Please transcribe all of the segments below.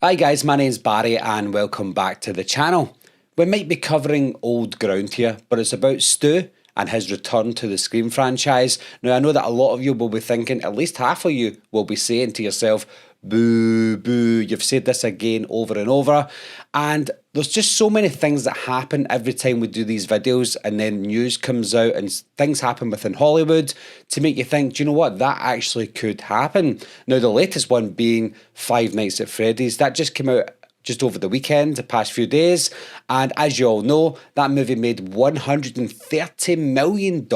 Hi guys, my name's Barry and welcome back to the channel. We might be covering old ground here, but it's about Stu and his return to the Scream franchise. Now I know that a lot of you will be thinking, at least half of you will be saying to yourself, boo, boo, you've said this again over and over. And there's just so many things that happen every time we do these videos, and then news comes out and things happen within Hollywood to make you think, do you know what, that actually could happen. Now the latest one being Five Nights at Freddy's, that just came out just over the weekend, the past few days, and as you all know, that movie made $130 million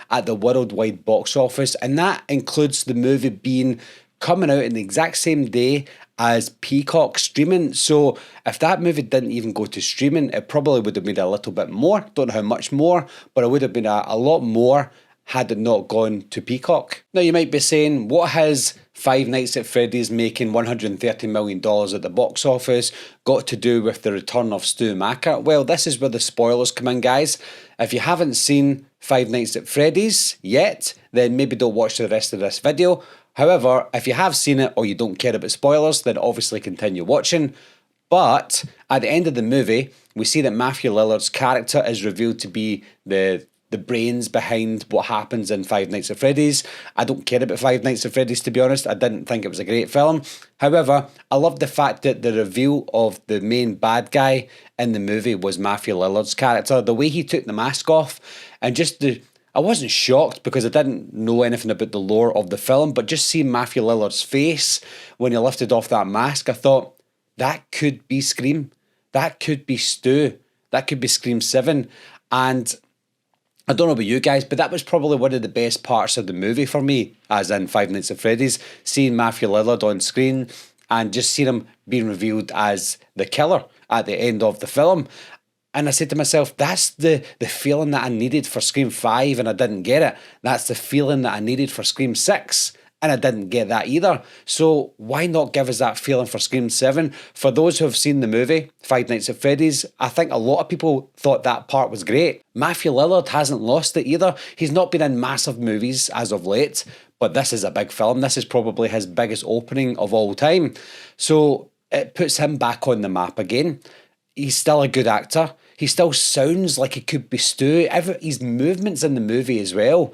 at the worldwide box office, and that includes the movie coming out in the exact same day as Peacock streaming. So if that movie didn't even go to streaming, it probably would have made a little bit more. Don't know how much more, but it would have been a lot more had it not gone to Peacock. Now you might be saying, what has Five Nights at Freddy's making $130 million at the box office got to do with the return of Stu Macher? Well, this is where the spoilers come in, guys. If you haven't seen Five Nights at Freddy's yet, then maybe don't watch the rest of this video. However, if you have seen it or you don't care about spoilers, then obviously continue watching. But at the end of the movie, we see that Matthew Lillard's character is revealed to be the brains behind what happens in Five Nights at Freddy's. I don't care about Five Nights at Freddy's, to be honest. I didn't think it was a great film. However, I love the fact that the reveal of the main bad guy in the movie was Matthew Lillard's character. The way he took the mask off and I wasn't shocked because I didn't know anything about the lore of the film, but just seeing Matthew Lillard's face when he lifted off that mask, I thought, that could be Scream. That could be Stu. That could be Scream 7. And I don't know about you guys, but that was probably one of the best parts of the movie for me, as in Five Nights at Freddy's, seeing Matthew Lillard on screen and just seeing him being revealed as the killer at the end of the film. And I said to myself, that's the feeling that I needed for Scream 5 and I didn't get it. That's the feeling that I needed for Scream 6 and I didn't get that either. So why not give us that feeling for Scream 7? For those who have seen the movie, Five Nights at Freddy's, I think a lot of people thought that part was great. Matthew Lillard hasn't lost it either. He's not been in massive movies as of late, but this is a big film. This is probably his biggest opening of all time. So it puts him back on the map again. He's still a good actor. He still sounds like he could be Stu. His movements in the movie as well,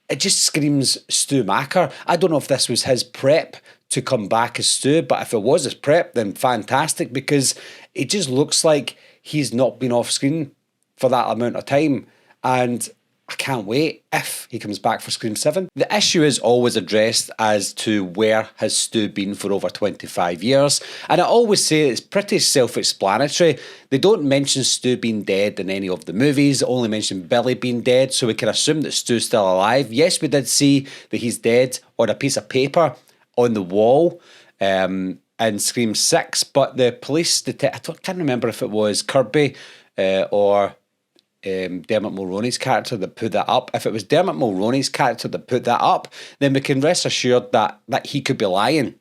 it just screams Stu Macher. I don't know if this was his prep to come back as Stu, but if it was his prep, then fantastic, because it just looks like he's not been off screen for that amount of time. And I can't wait if he comes back for Scream 7. The issue is always addressed as to where has Stu been for over 25 years. And I always say it's pretty self-explanatory. They don't mention Stu being dead in any of the movies, they only mention Billy being dead, so we can assume that Stu's still alive. Yes, we did see that he's dead on a piece of paper on the wall in Scream 6, but the police detective, I can't remember if it was Kirby or Dermot Mulroney's character that put that up. If it was Dermot Mulroney's character that put that up, then we can rest assured that he could be lying.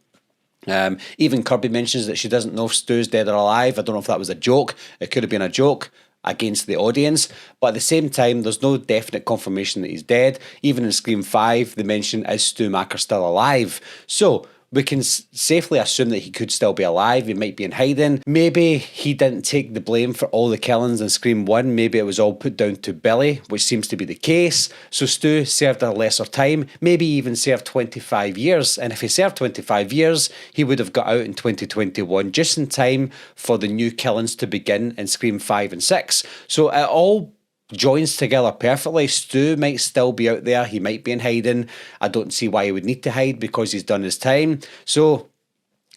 Even Kirby mentions that she doesn't know if Stu's dead or alive. I don't know if that was a joke. It could have been a joke against the audience, but at the same time, there's no definite confirmation that he's dead. Even in Scream 5, they mention, is Stu Macher still alive? So we can safely assume that he could still be alive. He might be in hiding. Maybe he didn't take the blame for all the killings in Scream 1. Maybe it was all put down to Billy, which seems to be the case. So Stu served a lesser time, maybe even served 25 years. And if he served 25 years, he would have got out in 2021, just in time for the new killings to begin in Scream 5 and 6. So it all joins together perfectly. Stu might still be out there. He might be in hiding. I don't see why he would need to hide because he's done his time. So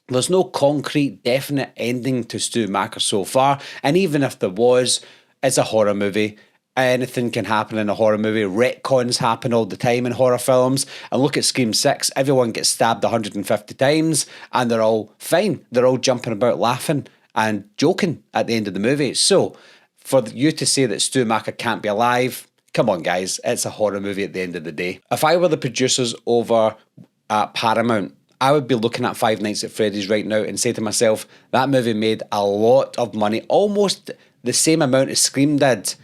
there's no concrete, definite ending to Stu Macher so far. And even if there was, it's a horror movie. Anything can happen in a horror movie. Retcons happen all the time in horror films. And look at Scream 6. Everyone gets stabbed 150 times and they're all fine. They're all jumping about laughing and joking at the end of the movie. So for you to say that Stu Macher can't be alive, come on guys, it's a horror movie at the end of the day. If I were the producers over at Paramount, I would be looking at Five Nights at Freddy's right now and say to myself, that movie made a lot of money, almost the same amount as Scream did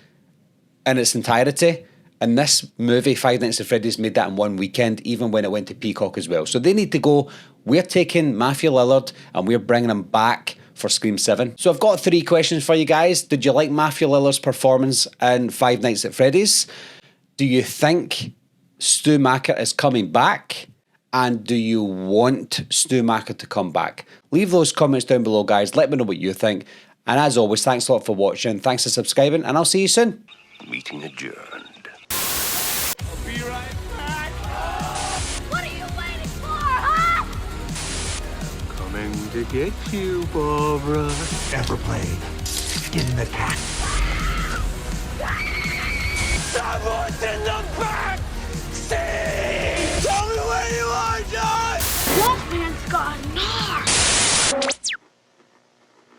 in its entirety. And this movie, Five Nights at Freddy's, made that in one weekend, even when it went to Peacock as well. So they need to go. We're taking Matthew Lillard and we're bringing him back for Scream 7. So I've got 3 questions for you guys. Did you like Matthew Lillard's performance in Five Nights at Freddy's? Do you think Stu Macher is coming back? And do you want Stu Macher to come back? Leave those comments down below, guys. Let me know what you think. And as always, thanks a lot for watching. Thanks for subscribing, and I'll see you soon. Meeting adjourned. I'll be right back. What are you waiting for, huh? Coming to get you, Barbara. Ever played Skin the Cat? Someone's in the back! See